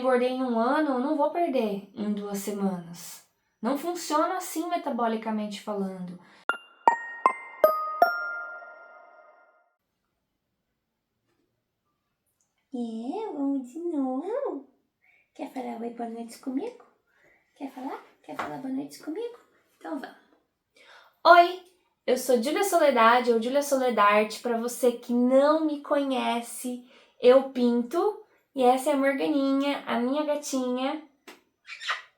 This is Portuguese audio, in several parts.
engordei em 1 ano, eu não vou perder em 2 semanas. Não funciona assim metabolicamente falando. Vamos de novo? Quer falar oi, boa noite comigo? Quer falar? Quer falar boa noite comigo? Então vamos. Oi, eu sou Júlia Soledade ou Júlia Soledarte. Para você que não me conhece, eu pinto e essa é a Morganinha, a minha gatinha.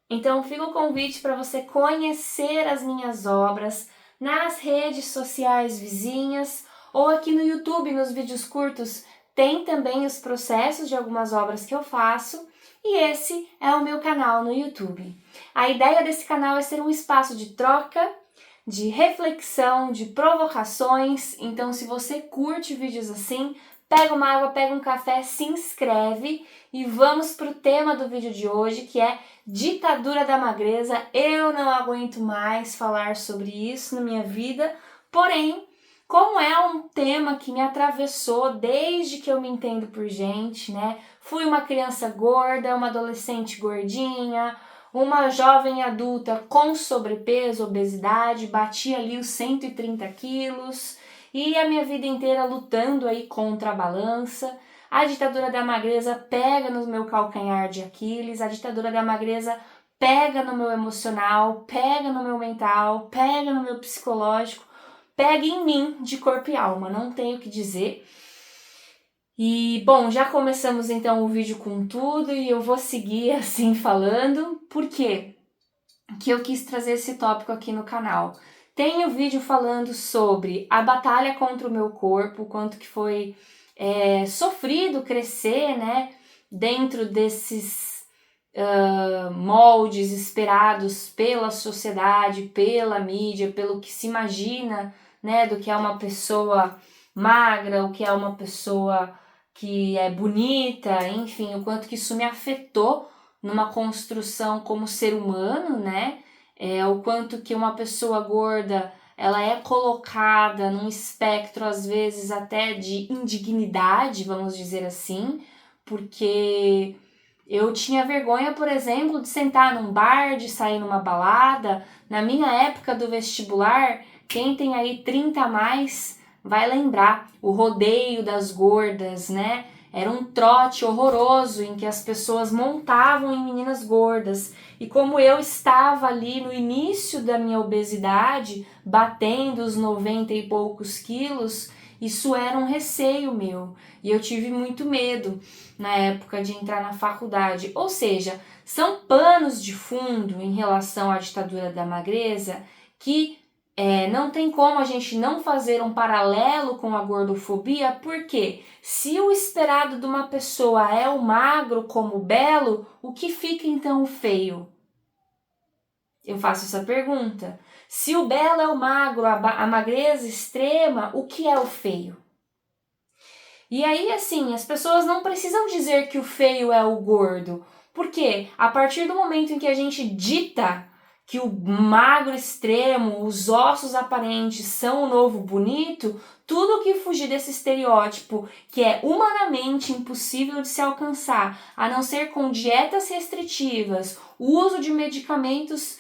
Então fica o convite para você conhecer as minhas obras nas redes sociais vizinhas ou aqui no YouTube, nos vídeos curtos, tem também os processos de algumas obras que eu faço e esse é o meu canal no YouTube. A ideia desse canal é ser um espaço de troca, de reflexão, de provocações, então se você curte vídeos assim, pega uma água, pega um café, se inscreve e vamos para o tema do vídeo de hoje, que é ditadura da magreza. Eu não aguento mais falar sobre isso na minha vida, porém, como é um tema que me atravessou desde que eu me entendo por gente, né? Fui uma criança gorda, uma adolescente gordinha, uma jovem adulta com sobrepeso, obesidade, bati ali os 130 quilos e a minha vida inteira lutando aí contra a balança. A ditadura da magreza pega no meu calcanhar de Aquiles, a ditadura da magreza pega no meu emocional, pega no meu mental, pega no meu psicológico, pega em mim de corpo e alma, não tenho o que dizer. E, bom, já começamos então o vídeo com tudo e eu vou seguir assim falando. Por quê que eu quis trazer esse tópico aqui no canal? Tem o vídeo falando sobre a batalha contra o meu corpo, quanto que foi sofrido crescer, né, dentro desses moldes esperados pela sociedade, pela mídia, pelo que se imagina, né, do que é uma pessoa magra, o que é uma pessoa que é bonita, enfim, o quanto que isso me afetou numa construção como ser humano, né, o quanto que uma pessoa gorda ela é colocada num espectro, às vezes, até de indignidade, vamos dizer assim, porque eu tinha vergonha, por exemplo, de sentar num bar, de sair numa balada. Na minha época do vestibular, quem tem aí 30 a mais vai lembrar o rodeio das gordas, né? Era um trote horroroso em que as pessoas montavam em meninas gordas. E como eu estava ali no início da minha obesidade, batendo os 90 e poucos quilos, isso era um receio meu. E eu tive muito medo na época de entrar na faculdade. Ou seja, são panos de fundo em relação à ditadura da magreza que não tem como a gente não fazer um paralelo com a gordofobia, porque se o esperado de uma pessoa é o magro como o belo, o que fica então o feio? Eu faço essa pergunta. Se o belo é o magro, a magreza extrema, o que é o feio? E aí, assim, as pessoas não precisam dizer que o feio é o gordo, porque a partir do momento em que a gente dita que o magro extremo, os ossos aparentes são o novo bonito, tudo que fugir desse estereótipo que é humanamente impossível de se alcançar, a não ser com dietas restritivas, o uso de medicamentos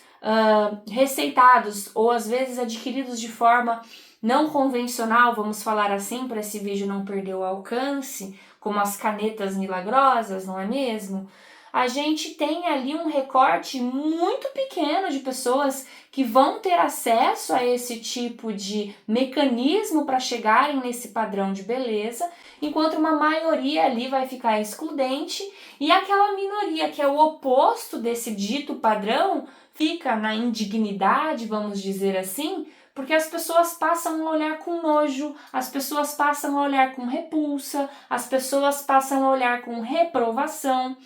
receitados ou às vezes adquiridos de forma não convencional, vamos falar assim, para esse vídeo não perder o alcance, como as canetas milagrosas, não é mesmo? A gente tem ali um recorte muito pequeno de pessoas que vão ter acesso a esse tipo de mecanismo para chegarem nesse padrão de beleza, enquanto uma maioria ali vai ficar excludente e aquela minoria que é o oposto desse dito padrão fica na indignidade, vamos dizer assim, porque as pessoas passam a olhar com nojo, as pessoas passam a olhar com repulsa, as pessoas passam a olhar com reprovação.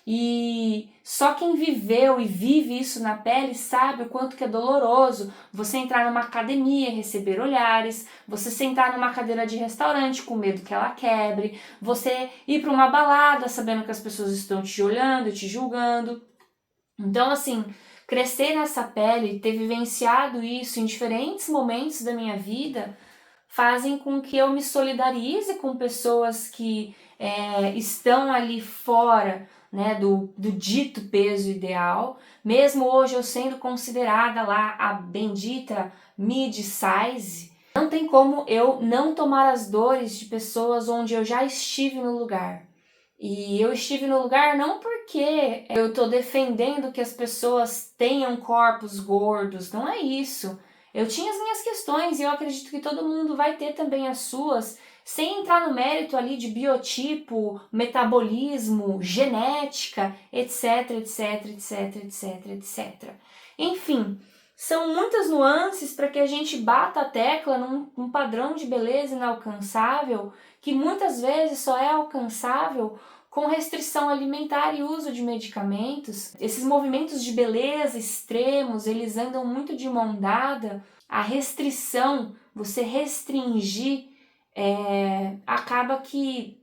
E só quem viveu e vive isso na pele sabe o quanto que é doloroso você entrar numa academia e receber olhares, você sentar numa cadeira de restaurante com medo que ela quebre, você ir para uma balada sabendo que as pessoas estão te olhando e te julgando. Então, assim, crescer nessa pele, ter vivenciado isso em diferentes momentos da minha vida, fazem com que eu me solidarize com pessoas que estão ali fora né, do dito peso ideal, mesmo hoje eu sendo considerada lá a bendita mid-size, não tem como eu não tomar as dores de pessoas onde eu já estive no lugar. E eu estive no lugar não porque eu estou defendendo que as pessoas tenham corpos gordos, não é isso. Eu tinha as minhas questões e eu acredito que todo mundo vai ter também as suas, sem entrar no mérito ali de biotipo, metabolismo, genética, etc, etc, etc, etc, etc. Enfim, são muitas nuances para que a gente bata a tecla num padrão de beleza inalcançável, que muitas vezes só é alcançável com restrição alimentar e uso de medicamentos. Esses movimentos de beleza extremos, eles andam muito de mão dada. A restrição, você restringir, acaba que,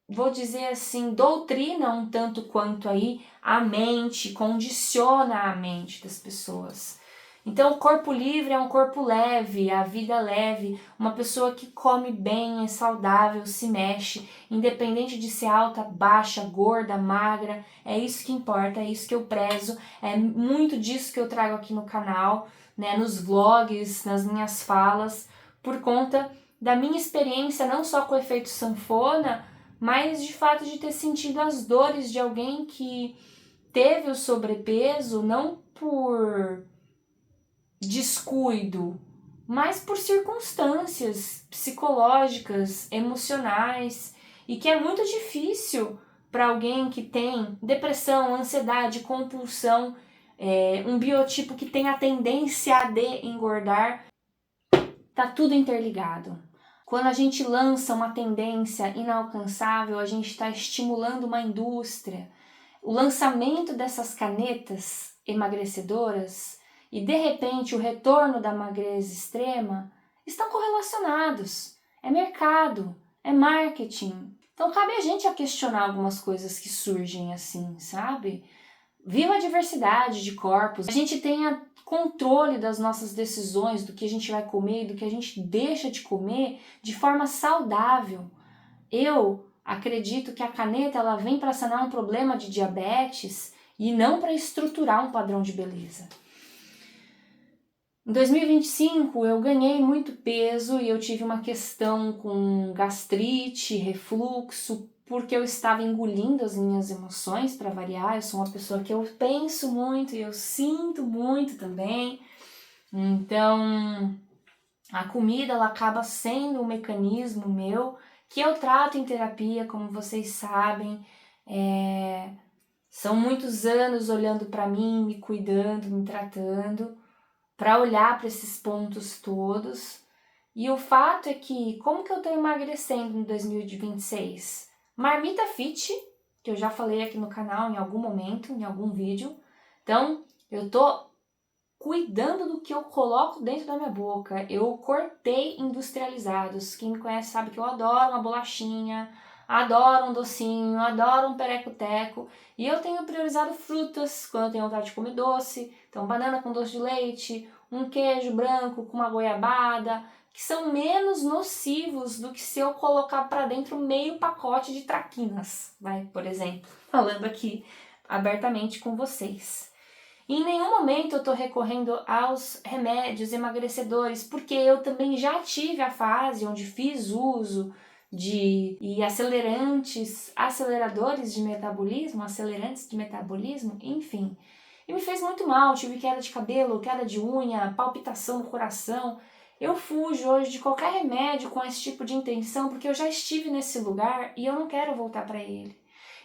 vou dizer assim, doutrina um tanto quanto aí a mente, condiciona a mente das pessoas. Então, o corpo livre é um corpo leve, a vida leve, uma pessoa que come bem, é saudável, se mexe, independente de ser alta, baixa, gorda, magra, é isso que importa, é isso que eu prezo, é muito disso que eu trago aqui no canal, né, nos vlogs, nas minhas falas, por conta da minha experiência, não só com o efeito sanfona, mas de fato de ter sentido as dores de alguém que teve o sobrepeso, não por descuido, mas por circunstâncias psicológicas, emocionais, e que é muito difícil para alguém que tem depressão, ansiedade, compulsão, um biotipo que tem a tendência de engordar, tá tudo interligado. Quando a gente lança uma tendência inalcançável, a gente está estimulando uma indústria. O lançamento dessas canetas emagrecedoras e, de repente, o retorno da magreza extrema estão correlacionados. É mercado, é marketing. Então, cabe a gente a questionar algumas coisas que surgem assim, sabe? Viva a diversidade de corpos. A gente tenha controle das nossas decisões, do que a gente vai comer, do que a gente deixa de comer de forma saudável. Eu acredito que a caneta ela vem para sanar um problema de diabetes e não para estruturar um padrão de beleza. Em 2025 eu ganhei muito peso e eu tive uma questão com gastrite, refluxo, porque eu estava engolindo as minhas emoções, para variar. Eu sou uma pessoa que eu penso muito e eu sinto muito também. Então, a comida ela acaba sendo um mecanismo meu que eu trato em terapia, como vocês sabem. São muitos anos olhando para mim, me cuidando, me tratando, para olhar para esses pontos todos. E o fato é que, como que eu estou emagrecendo em 2026? Marmita Fit, que eu já falei aqui no canal em algum momento, em algum vídeo. Então, eu tô cuidando do que eu coloco dentro da minha boca. Eu cortei industrializados. Quem me conhece sabe que eu adoro uma bolachinha, adoro um docinho, adoro um pereco-teco. E eu tenho priorizado frutas quando eu tenho vontade de comer doce. Então, banana com doce de leite, um queijo branco com uma goiabada, que são menos nocivos do que se eu colocar para dentro meio pacote de traquinas, vai, por exemplo, falando aqui abertamente com vocês. E em nenhum momento eu estou recorrendo aos remédios emagrecedores, porque eu também já tive a fase onde fiz uso de aceleradores de metabolismo, acelerantes de metabolismo, enfim. E me fez muito mal, tive queda de cabelo, queda de unha, palpitação no coração. Eu fujo hoje de qualquer remédio com esse tipo de intenção, porque eu já estive nesse lugar e eu não quero voltar para ele.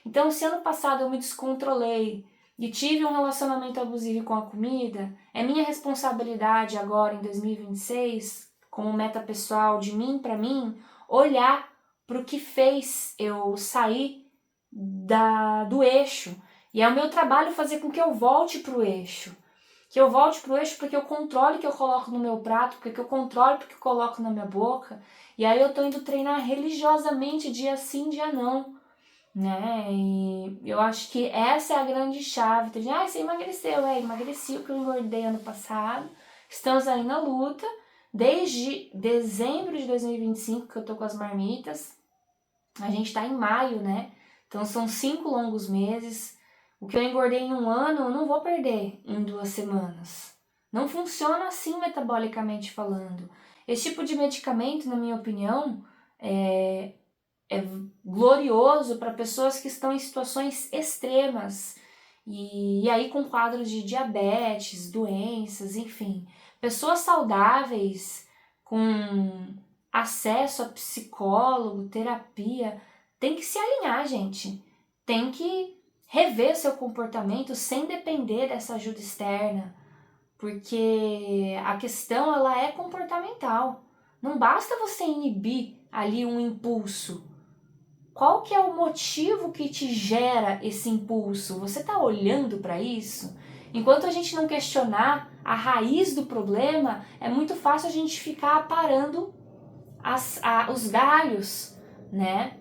Então, se ano passado eu me descontrolei e tive um relacionamento abusivo com a comida, é minha responsabilidade agora, em 2026, como meta pessoal de mim para mim, olhar para o que fez eu sair do eixo. E é o meu trabalho fazer com que eu volte para o eixo. Que eu volte para o eixo porque eu controle o que eu coloco no meu prato, porque eu controle o que eu coloco na minha boca. E aí eu tô indo treinar religiosamente dia sim, dia não. Né? E eu acho que essa é a grande chave. Tem gente, você emagreceu. Emagreci o que eu engordei ano passado. Estamos aí na luta. Desde dezembro de 2025 que eu tô com as marmitas. A gente tá em maio, né? Então são 5 longos meses. O que eu engordei em 1 ano, eu não vou perder em 2 semanas. Não funciona assim metabolicamente falando. Esse tipo de medicamento, na minha opinião, é glorioso para pessoas que estão em situações extremas. E aí com quadros de diabetes, doenças, enfim. Pessoas saudáveis, com acesso a psicólogo, terapia, tem que se alinhar, gente. Tem que rever seu comportamento sem depender dessa ajuda externa, porque a questão ela é comportamental. Não basta você inibir ali um impulso. Qual que é o motivo que te gera esse impulso? Você está olhando para isso? Enquanto a gente não questionar a raiz do problema, é muito fácil a gente ficar aparando os galhos, né?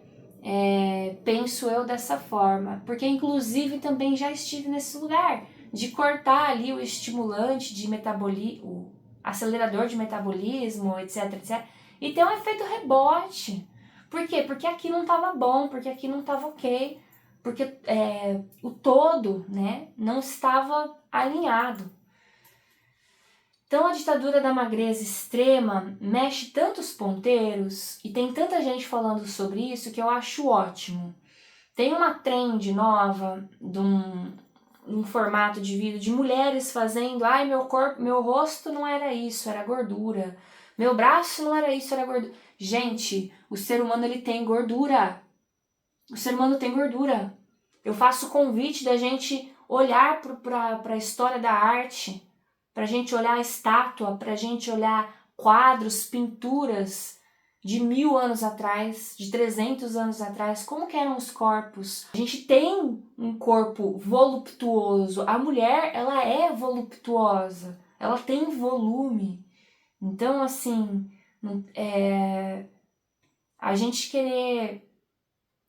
Penso eu dessa forma, porque inclusive também já estive nesse lugar de cortar ali o estimulante de metabolismo, o acelerador de metabolismo, etc, etc, e ter um efeito rebote. Por quê? Porque aqui não estava bom, porque aqui não estava ok, porque o todo, né, não estava alinhado. Então a ditadura da magreza extrema mexe tantos ponteiros e tem tanta gente falando sobre isso que eu acho ótimo. Tem uma trend nova de um formato de vídeo de mulheres fazendo, ai, meu corpo, meu rosto não era isso, era gordura. Meu braço não era isso, era gordura. Gente, o ser humano ele tem gordura. O ser humano tem gordura. Eu faço o convite da gente olhar para a história da arte, para a gente olhar a estátua, para a gente olhar quadros, pinturas de 1000 anos atrás, de 300 anos atrás, como que eram os corpos. A gente tem um corpo voluptuoso, a mulher ela é voluptuosa, ela tem volume. Então assim, a gente querer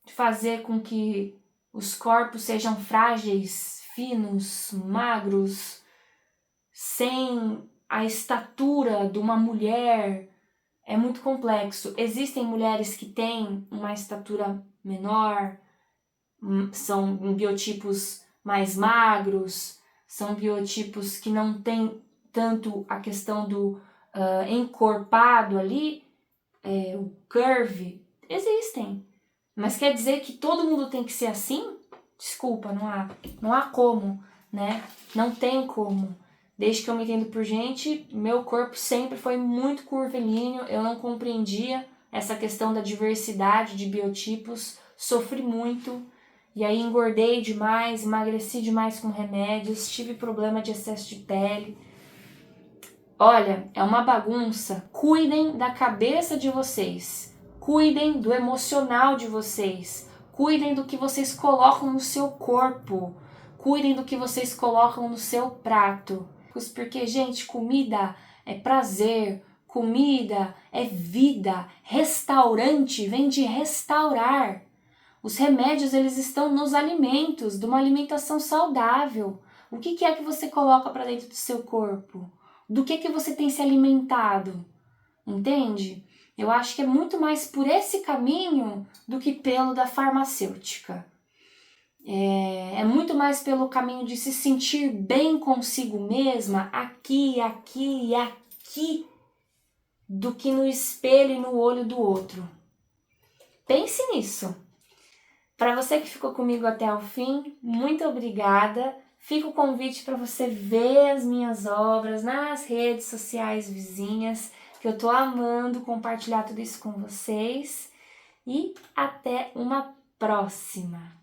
fazer com que os corpos sejam frágeis, finos, magros, sem a estatura de uma mulher, é muito complexo. Existem mulheres que têm uma estatura menor, são biotipos mais magros, são biotipos que não têm tanto a questão do encorpado ali, o curve. Existem. Mas quer dizer que todo mundo tem que ser assim? Desculpa, não há como, né? Não tem como. Desde que eu me entendo por gente, meu corpo sempre foi muito curvilíneo, eu não compreendia essa questão da diversidade de biotipos, sofri muito, e aí engordei demais, emagreci demais com remédios, tive problema de excesso de pele. Olha, é uma bagunça. Cuidem da cabeça de vocês, cuidem do emocional de vocês, cuidem do que vocês colocam no seu corpo, cuidem do que vocês colocam no seu prato. Porque, gente, comida é prazer, comida é vida, restaurante vem de restaurar. Os remédios, eles estão nos alimentos, de uma alimentação saudável. O que é que você coloca para dentro do seu corpo? Do que você tem se alimentado? Entende? Eu acho que é muito mais por esse caminho do que pelo da farmacêutica. É muito mais pelo caminho de se sentir bem consigo mesma, aqui, aqui e aqui, do que no espelho e no olho do outro. Pense nisso. Para você que ficou comigo até o fim, muito obrigada. Fica o convite para você ver as minhas obras nas redes sociais vizinhas, que eu tô amando compartilhar tudo isso com vocês. E até uma próxima!